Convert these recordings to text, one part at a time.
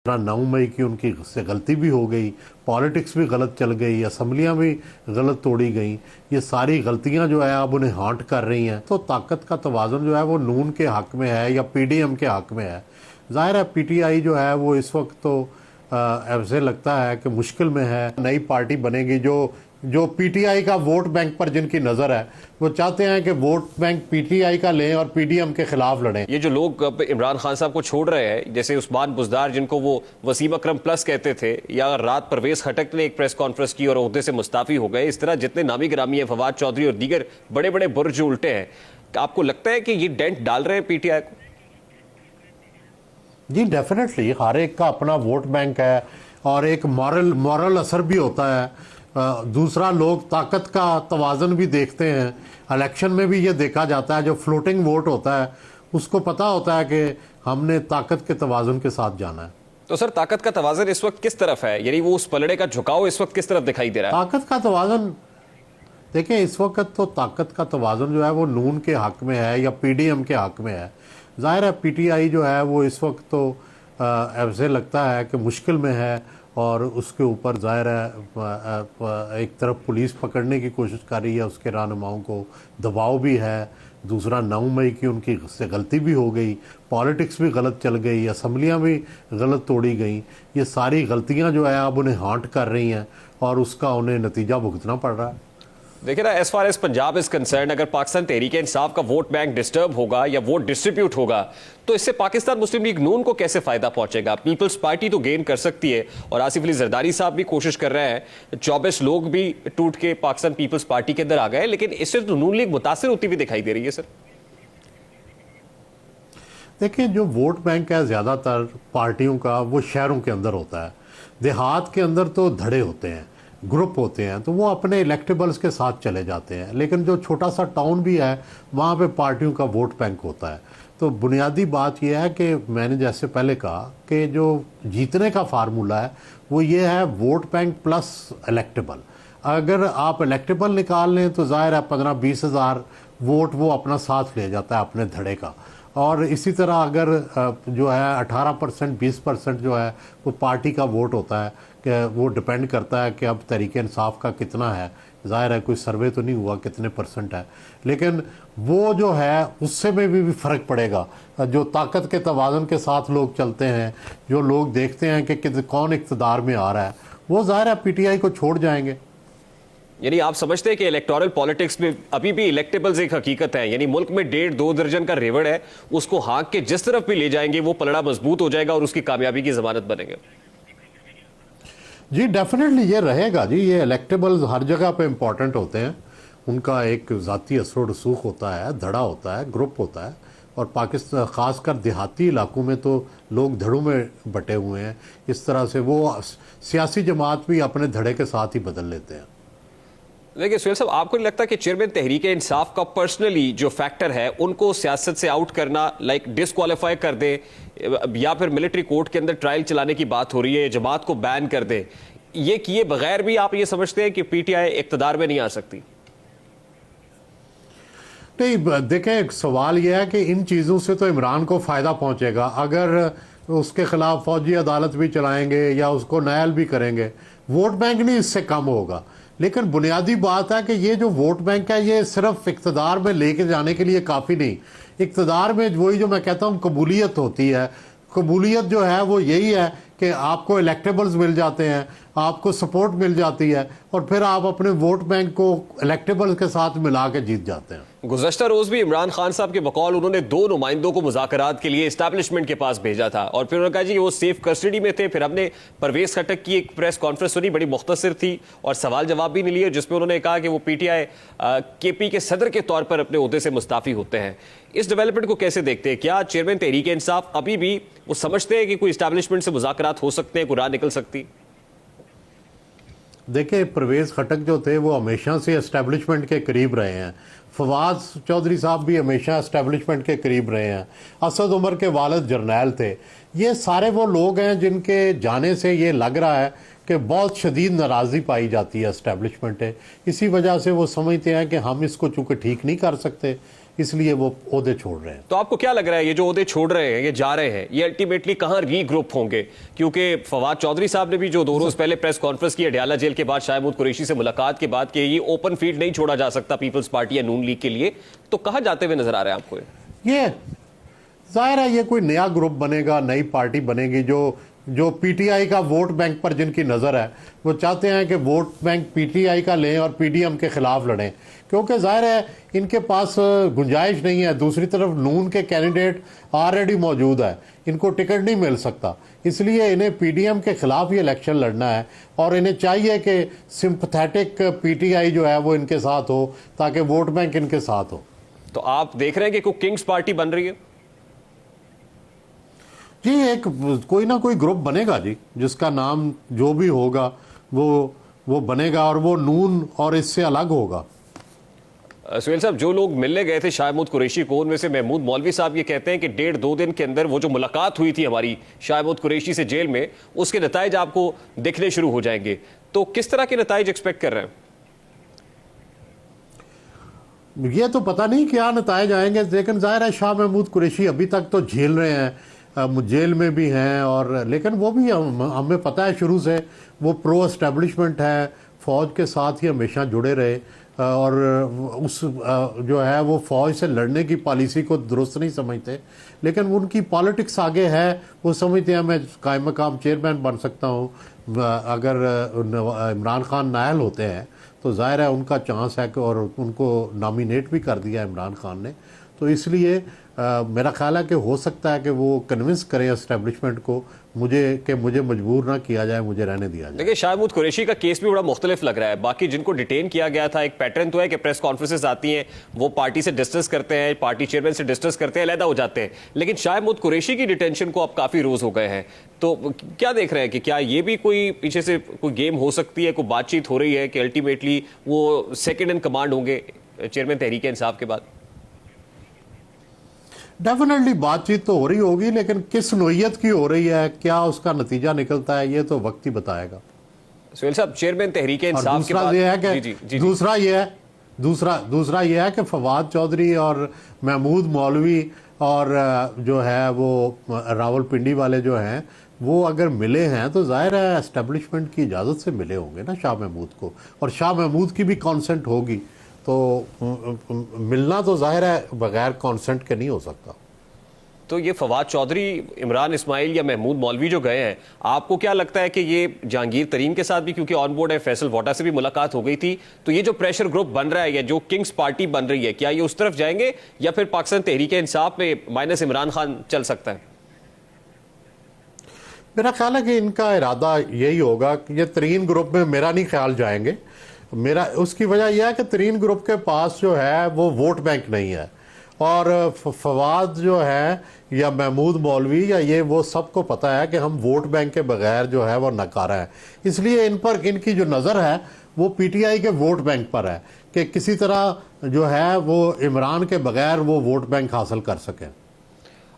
9 मई की उनकी से गलती भी हो गई, पॉलिटिक्स भी गलत चल गई, असम्बलियाँ भी गलत तोड़ी गई। ये सारी गलतियाँ जो है अब उन्हें हांट कर रही हैं। तो ताकत का तवाज़ुन जो है वो नून के हक़ में है या पीडीएम के हक़ में है। ज़ाहिर है पीटीआई जो है वो इस वक्त तो ऐसे लगता है कि मुश्किल में है। नई पार्टी बनेगी जो पीटीआई का वोट बैंक पर जिनकी नज़र है, वो चाहते हैं कि वोट बैंक पीटीआई का लें और पीडीएम के खिलाफ लड़ें। ये जो लोग अब इमरान खान साहब को छोड़ रहे हैं, जैसे उस्मान बुज़दार जिनको वो वसीम अकरम प्लस कहते थे, या रात परवेज खटक ने एक प्रेस कॉन्फ्रेंस की और ओहदे से मुस्ताफ़ी हो गए, इस तरह जितने नामी गिरामी है, फवाद चौधरी और दीगर बड़े बड़े बुर्ज जो उल्टे हैं, आपको लगता है कि ये डेंट डाल रहे हैं पीटीआई को? जी डेफिनेटली, हर एक का अपना वोट बैंक है और एक मॉरल असर भी होता है। दूसरा, लोग ताकत का तवाज़ुन भी देखते हैं। इलेक्शन में भी ये देखा जाता है, जो फ्लोटिंग वोट होता है उसको पता होता है कि हमने ताकत के तवाज़ुन के साथ जाना है। तो सर, ताकत का तवाज़ुन इस वक्त किस तरफ है? यानी वो उस पलड़े का झुकाव इस वक्त किस तरफ दिखाई दे रहा है? ताकत का तवाज़ुन देखिए, इस वक्त तो ताकत का तवाज़ुन जो है वो नून के हक़ में है या पीडीएम के हक़ में है। ज़ाहिर है पीटीआई जो है वो इस वक्त तो ऐसे लगता है कि मुश्किल में है और उसके ऊपर ज़ाहिर है एक तरफ पुलिस पकड़ने की कोशिश कर रही है, उसके रहनुमाओं को दबाव भी है। दूसरा, 9 मई की उनकी से गलती भी हो गई, पॉलिटिक्स भी गलत चल गई, असम्बलियाँ भी गलत तोड़ी गई। ये सारी गलतियाँ जो है अब उन्हें हांट कर रही हैं और उसका उन्हें नतीजा भुगतना पड़ रहा है। देखिए ना, as far as Punjab is concern, अगर पाकिस्तान तहरीक इंसाफ का वोट बैंक डिस्टर्ब होगा या वोट डिस्ट्रीब्यूट होगा, तो इससे पाकिस्तान मुस्लिम लीग नून को कैसे फायदा पहुंचेगा? पीपल्स पार्टी तो गेन कर सकती है और आसिफ अली जरदारी साहब भी कोशिश कर रहे हैं, 24 लोग भी टूट के पाकिस्तान पीपल्स पार्टी के अंदर आ गए, लेकिन इससे तो नून लीग मुतासिर होती हुई दिखाई दे रही है। सर देखिए, जो वोट बैंक है ज़्यादातर पार्टियों का वो शहरों के अंदर होता है। देहात के अंदर तो धड़े होते हैं, ग्रुप होते हैं, तो वो अपने इलेक्टेबल्स के साथ चले जाते हैं। लेकिन जो छोटा सा टाउन भी है वहाँ पे पार्टियों का वोट बैंक होता है। तो बुनियादी बात यह है कि मैंने जैसे पहले कहा कि जो जीतने का फार्मूला है वो ये है वोट बैंक प्लस इलेक्टेबल। अगर आप इलेक्टेबल निकाल लें तो ज़ाहिर है 15-20 हज़ार वोट वो अपना साथ ले जाता है अपने धड़े का। और इसी तरह अगर जो है 18% 20% जो है वो पार्टी का वोट होता है, कि वो डिपेंड करता है कि अब तहरीक इंसाफ का कितना है। ज़ाहिर है कोई सर्वे तो नहीं हुआ कितने परसेंट है, लेकिन वो जो है उससे में भी फ़र्क पड़ेगा। जो ताकत के तवाज़ुन के साथ लोग चलते हैं, जो लोग देखते हैं कि कौन इक़्तिदार में आ रहा है, वो ज़ाहिर है पीटीआई को छोड़ जाएंगे। यानी आप समझते हैं कि इलेक्टोरल पॉलिटिक्स में अभी भी इलेक्टेबल्स एक हकीकत है, यानी मुल्क में 1.5-2 दर्जन का रेवड़ है, उसको हाँक के जिस तरफ भी ले जाएंगे वो पलड़ा मजबूत हो जाएगा और उसकी कामयाबी की जमानत बनेंगे। जी डेफिनेटली ये रहेगा जी। ये इलेक्टेबल्स हर जगह पे इम्पॉर्टेंट होते हैं, उनका एक ज़ाती असर रसूख होता है, धड़ा होता है, ग्रुप होता है। और पाकिस्तान ख़ासकर देहाती इलाकों में तो लोग धड़ों में बटे हुए हैं। इस तरह से वो सियासी जमात भी अपने धड़े के साथ ही बदल लेते हैं। देखिए सुहेल साहब, आपको नहीं लगता कि चेयरमैन तहरीक इंसाफ का पर्सनली जो फैक्टर है उनको सियासत से आउट करना, लाइक डिसक्वालीफाई कर दे, या फिर मिलिट्री कोर्ट के अंदर ट्रायल चलाने की बात हो रही है, जमात को बैन कर दे, ये किए बगैर भी आप ये समझते हैं कि पीटीआई इक्तदार में नहीं आ सकती? नहीं, देखें, सवाल यह है कि इन चीज़ों से तो इमरान को फ़ायदा पहुंचेगा। अगर उसके ख़िलाफ़ फ़ौजी अदालत भी चलाएंगे या उसको नायल भी करेंगे, वोट बैंक नहीं इससे कम होगा। लेकिन बुनियादी बात है कि ये जो वोट बैंक है ये सिर्फ इक़्तिदार में लेके जाने के लिए काफ़ी नहीं। इक़्तिदार में वही जो मैं कहता हूँ कबूलियत होती है। कबूलियत जो है वो यही है कि आपको इलेक्टेबल्स मिल जाते हैं, आपको सपोर्ट मिल जाती है और फिर आप अपने वोट बैंक को इलेक्टेबल्स के साथ मिला के जीत जाते हैं। गुज़श्ता रोज भी इमरान खान साहब के बकौल उन्होंने 2 नुमाइंदों को मुज़ाकरात के लिए एस्टैब्लिशमेंट के पास भेजा था और फिर उन्होंने कहा जी वो सेफ कस्टडी में थे। फिर हमने परवेज खटक की एक प्रेस कॉन्फ्रेंस सुनी, बड़ी मुख्तसर थी और सवाल जवाब भी नहीं लिए, जिसमें उन्होंने कहा कि वो पीटीआई केपी के सदर के तौर पर अपने ओहदे से मुस्ताफ़ी होते हैं। इस डेवलपमेंट को कैसे देखते हैं? क्या चेयरमैन तहरीक इंसाफ अभी भी वो समझते हैं कि कोई एस्टैब्लिशमेंट से मुज़ाकरात हो सकते हैं, कोई राह निकल सकती? देखिए, परवेज़ खटक जो थे वो हमेशा से एस्टैब्लिशमेंट के करीब रहे हैं। फवाद चौधरी साहब भी हमेशा एस्टैब्लिशमेंट के करीब रहे हैं। असद उमर के वालिद जर्नैल थे। ये सारे वो लोग हैं जिनके जाने से ये लग रहा है कि बहुत शदीद नाराज़गी पाई जाती है एस्टैब्लिशमेंट है। इसी वजह से वो समझते हैं कि हम इसको चूँकि ठीक नहीं कर सकते, इसलिए वो ओहदे छोड़ रहे हैं। तो आपको क्या लग रहा है ये जो ओहदे छोड़ रहे हैं, ये जा रहे हैं, ये अल्टीमेटली कहां रीग्रुप होंगे? क्योंकि फवाद चौधरी साहब ने भी जो 2 रोज पहले प्रेस कॉन्फ्रेंस की अडयाला जेल के बाद शाह महमूद कुरैशी से मुलाकात के बाद कि ये ओपन फील्ड नहीं छोड़ा जा सकता पीपल्स पार्टी या नून लीग के लिए, तो कहां जाते हुए नजर आ रहे हैं आपको? ये जाहिर है ये कोई नया ग्रुप बनेगा, नई पार्टी बनेगी जो पीटीआई का वोट बैंक पर जिनकी नज़र है, वो चाहते हैं कि वोट बैंक पीटीआई का लें और पीडीएम के खिलाफ लड़ें, क्योंकि जाहिर है इनके पास गुंजाइश नहीं है। दूसरी तरफ नून के कैंडिडेट ऑलरेडी मौजूद है, इनको टिकट नहीं मिल सकता, इसलिए इन्हें पीडीएम के खिलाफ ही इलेक्शन लड़ना है और इन्हें चाहिए कि सिंपथेटिक पीटीआई जो है वो इनके साथ हो ताकि वोट बैंक इनके साथ हो। तो आप देख रहे हैं कि कोई किंग्स पार्टी बन रही है? जी, एक कोई ना कोई ग्रुप बनेगा जी, जिसका नाम जो भी होगा वो बनेगा और वो नून और इससे अलग होगा। सुहेल साहब, जो लोग मिलने गए थे शाह महमूद कुरैशी को, उनमें से महमूद मौलवी साहब ये कहते हैं कि 1.5-2 दिन के अंदर वो जो मुलाकात हुई थी हमारी शाह महमूद कुरैशी से जेल में, उसके नताइज आपको दिखने शुरू हो जाएंगे। तो किस तरह के नताइज एक्सपेक्ट कर रहे हैं? ये तो पता नहीं क्या नताइज आएंगे, लेकिन जाहिर है शाह महमूद कुरैशी अभी तक तो झेल रहे हैं, जेल में भी हैं, और लेकिन वो भी हमें पता है शुरू से वो प्रो एस्टेब्लिशमेंट है, फौज के साथ ही हमेशा जुड़े रहे और उस जो है वो फौज से लड़ने की पॉलिसी को दुरुस्त नहीं समझते, लेकिन उनकी पॉलिटिक्स आगे है, वो समझते हैं मैं कायम मकाम चेयरमैन बन सकता हूँ। अगर इमरान खान नायल होते हैं तो जाहिर है उनका चांस है कि, और उनको नॉमिनेट भी कर दिया इमरान खान ने, तो इसलिए मेरा ख्याल है कि हो सकता है कि वो कन्विंस करें एस्टेब्लिशमेंट को मुझे मजबूर ना किया जाए, मुझे रहने दिया जाए। देखिए, शाह महमूद कुरैशी का केस भी बड़ा मुख्तलिफ लग रहा है। बाकी जिनको डिटेन किया गया था, एक पैटर्न तो है कि प्रेस कॉन्फ्रेंसेस आती हैं, वो पार्टी से डिस्कस करते हैं, पार्टी चेयरमैन से डिस्कस करते हैं, अलहदा हो जाते हैं। लेकिन शाह महमूद कुरैशी की डिटेंशन को अब काफ़ी रोज़ हो गए हैं, तो क्या देख रहे हैं कि क्या ये भी कोई पीछे से कोई गेम हो सकती है, कोई बातचीत हो रही है कि अल्टीमेटली वो सेकेंड इन कमांड होंगे चेयरमैन तहरीक इंसाफ के बाद? डेफिनेटली बातचीत तो हो रही होगी, लेकिन किस नोयत की हो रही है, क्या उसका नतीजा निकलता है, ये तो वक्त ही बताएगा। सुहेल साहब, चेयरमैन तहरीक इंसाफ के बाद दूसरा ये है कि फवाद चौधरी और महमूद मौलवी और जो है वो रावलपिंडी वाले जो हैं वो अगर मिले हैं तो जाहिर है एस्टेब्लिशमेंट की इजाज़त से मिले होंगे ना शाह महमूद को, और शाह महमूद की भी कॉन्सेंट होगी, तो मिलना तो जाहिर है बगैर कॉन्सेंट के नहीं हो सकता। तो ये फवाद चौधरी, इमरान इस्माइल या महमूद मौलवी जो गए हैं, आपको क्या लगता है कि ये जहांगीर तरीन के साथ भी, क्योंकि ऑन बोर्ड है, फैसल वोटा से भी मुलाकात हो गई थी, तो ये जो प्रेशर ग्रुप बन रहा है या जो किंग्स पार्टी बन रही है, क्या ये उस तरफ जाएंगे या फिर पाकिस्तान तहरीक इंसाफ में माइनस इमरान खान चल सकता है? मेरा ख्याल है कि इनका इरादा यही होगा कि ये तरीन ग्रुप में मेरा नहीं ख्याल जाएंगे। मेरा उसकी वजह यह है कि तरीन ग्रुप के पास जो है वो वोट बैंक नहीं है, और फवाद जो है या महमूद मौलवी या ये वो सबको पता है कि हम वोट बैंक के बगैर जो है वो नकारा है, इसलिए इन पर इनकी जो नज़र है वो पीटीआई के वोट बैंक पर है कि किसी तरह जो है वो इमरान के बगैर वो वोट बैंक हासिल कर सकें।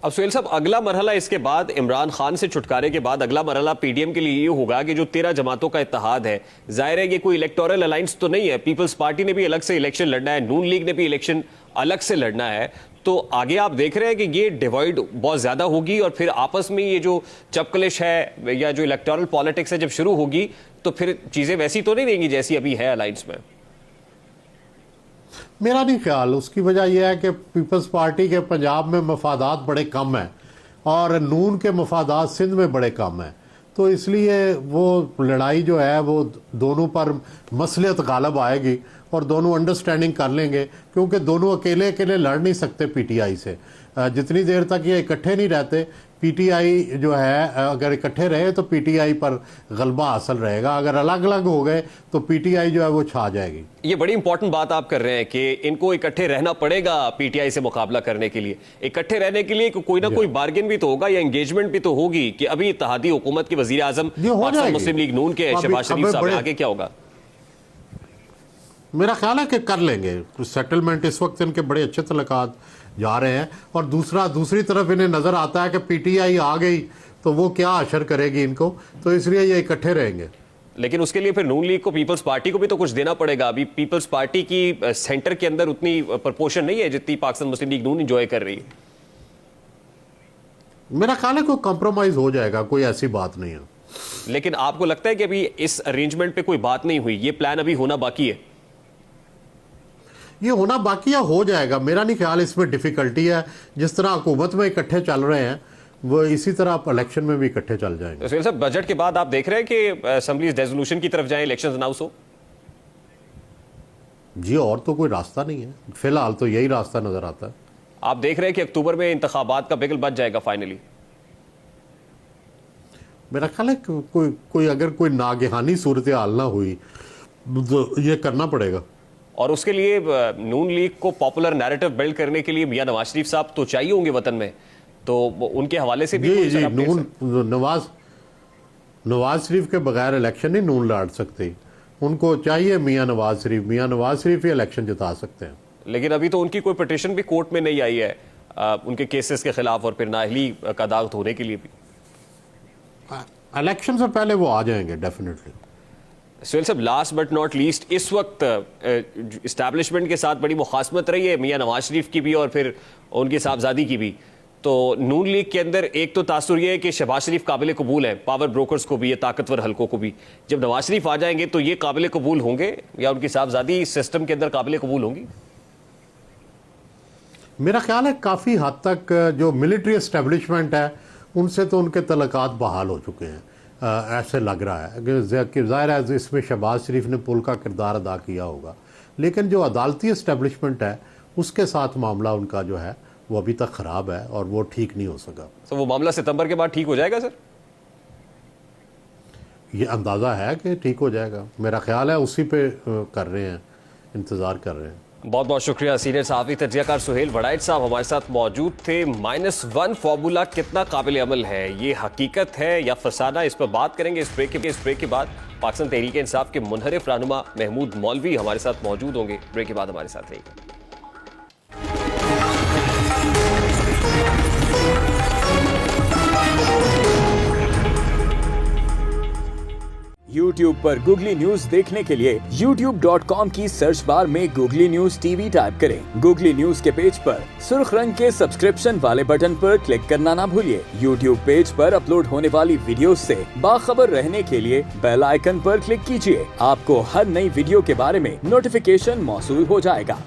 अब सुहेल साहब, अगला मरहला इसके बाद इमरान खान से छुटकारे के बाद अगला मरहला पीडीएम के लिए ये होगा कि जो 13 जमातों का इत्तेहाद है, जाहिर है ये कोई इलेक्टोरल अलायंस तो नहीं है, पीपल्स पार्टी ने भी अलग से इलेक्शन लड़ना है, नून लीग ने भी इलेक्शन अलग से लड़ना है, तो आगे आप देख रहे हैं कि ये डिवाइड बहुत ज्यादा होगी और फिर आपस में ये जो चपकलिश है या जो इलेक्टोरल पॉलिटिक्स है जब शुरू होगी तो फिर चीजें वैसी तो नहीं रहेंगी जैसी अभी है अलायंस में? मेरा नहीं ख्याल। उसकी वजह यह है कि पीपल्स पार्टी के पंजाब में मफादात बड़े कम हैं और नून के मफादात सिंध में बड़े कम हैं, तो इसलिए वो लड़ाई जो है वो दोनों पर मसलियत गालब आएगी और दोनों अंडरस्टैंडिंग कर लेंगे, क्योंकि दोनों अकेले अकेले लड़ नहीं सकते पीटीआई से। जितनी देर तक ये इकट्ठे नहीं रहते, पीटीआई जो है अगर इकट्ठे रहे तो पीटीआई पर गलबा हासिल रहेगा, अगर अलग अलग हो गए तो पीटीआई जो है वो छा जाएगी। ये बड़ी इंपॉर्टेंट बात आप कर रहे हैं कि इनको इकट्ठे रहना पड़ेगा पीटीआई से मुकाबला करने के लिए। इकट्ठे रहने के लिए कोई ना कोई बार्गेन भी तो होगा या एंगेजमेंट भी तो होगी कि अभी इत्तेहादी हुकूमत के वजीर आजम मुस्लिम लीग नून के शहबाज शरीफ साहब, आगे क्या होगा? मेरा ख्याल है कि कर लेंगे सेटलमेंट। इस वक्त इनके बड़े अच्छे तल्लुकात जा रहे हैं और दूसरी तरफ इन्हें नज़र आता है कि पीटीआई आ गई तो वो क्या असर करेगी इनको, तो इसलिए ये इकट्ठे रहेंगे। लेकिन उसके लिए फिर नून लीग को, पीपल्स पार्टी को भी तो कुछ देना पड़ेगा। अभी पीपल्स पार्टी की सेंटर के अंदर उतनी प्रपोर्शन नहीं है जितनी पाकिस्तान मुस्लिम लीग नून एंजॉय कर रही है। मेरा ख्याल है कोई कॉम्प्रोमाइज हो जाएगा, कोई ऐसी बात नहीं है। लेकिन आपको लगता है कि अभी इस अरेंजमेंट पे कोई बात नहीं हुई, ये प्लान अभी होना बाकी है? ये होना बाकी है, हो जाएगा। मेरा नहीं ख्याल इसमें डिफिकल्टी है। जिस तरह हुकूमत में इकट्ठे चल रहे हैं वो इसी तरह आप इलेक्शन में भी इकट्ठे चल जाएंगे। सुहेल साहब, बजट के बाद आप देख रहे हैं कि असेंबली रेजोल्यूशन की तरफ जाए, इलेक्शन अनाउंस हो? जी, और तो कोई रास्ता नहीं है, फिलहाल तो यही रास्ता नजर आता है। आप देख रहे हैं कि अक्टूबर में इंतखाबात का बिगल बच जाएगा फाइनली? मेरा ख्याल है कि कोई अगर कोई नागहानी सूरत हाल ना हुई तो ये करना पड़ेगा। और उसके लिए नून लीग को पॉपुलर नैरेटिव बिल्ड करने के लिए मियां नवाज शरीफ साहब तो चाहिए होंगे वतन में, तो उनके हवाले से भी जी नवाज शरीफ के बगैर इलेक्शन नहीं नून लड़ सकती। उनको चाहिए मियां नवाज शरीफ ही इलेक्शन जिता सकते हैं। लेकिन अभी तो उनकी कोई पिटीशन भी कोर्ट में नहीं आई है उनके केसेस के खिलाफ और फिर नाअहली का दाग धोने के लिए भी। इलेक्शन से पहले वो आ जाएंगे डेफिनेटली। सुहेल साहब, लास्ट बट नॉट लीस्ट, इस वक्त इस्टेब्लिशमेंट के साथ बड़ी मुखासमत रही है मियां नवाज शरीफ की भी और फिर उनकी साहबजादी की भी। तो नून लीग के अंदर एक तो तासुर यह है कि शहबाज शरीफ काबिल कबूल है पावर ब्रोकर्स को भी, ये ताकतवर हलकों को भी। जब नवाज शरीफ आ जाएंगे तो ये काबिल कबूल होंगे या उनकी साहबजादी सिस्टम के अंदर काबिल कबूल होंगी? मेरा ख्याल है काफ़ी हद तक जो मिलिट्री एस्टेब्लिशमेंट है उनसे तो उनके तलकात बहाल हो चुके हैं। ऐसे लग रहा है कि ज़ाहिर है इसमें शहबाज शरीफ ने पुल का किरदार अदा किया होगा, लेकिन जो अदालती एस्टेब्लिशमेंट है उसके साथ मामला उनका जो है वो अभी तक ख़राब है और वो ठीक नहीं हो सका। तो वो मामला सितंबर के बाद ठीक हो जाएगा सर? ये अंदाज़ा है कि ठीक हो जाएगा। मेरा ख्याल है उसी पे कर रहे हैं, इंतज़ार कर रहे हैं। बहुत बहुत शुक्रिया। सीनियर सहाफ़ी तज्ज़ियाकार सुहेल वड़ाइच साहब हमारे साथ मौजूद थे। -1 फार्मूला कितना काबिल अमल है, ये हकीकत है या फसाना, इस पर बात करेंगे इस ब्रेक के बाद। पाकिस्तान तहरीक इंसाफ के मुनहरिफ रहनुमा महमूद मौलवी हमारे साथ मौजूद होंगे। ब्रेक के बाद हमारे साथ रहिएगा। YouTube पर गूगली न्यूज देखने के लिए youtube.com की सर्च बार में गूगली न्यूज टीवी टाइप करें। गूगली न्यूज के पेज पर सुर्ख रंग के सब्सक्रिप्शन वाले बटन पर क्लिक करना ना भूलिए। YouTube पेज पर अपलोड होने वाली वीडियोस से बाखबर रहने के लिए बेल आइकन पर क्लिक कीजिए। आपको हर नई वीडियो के बारे में नोटिफिकेशन मौसूल हो जाएगा।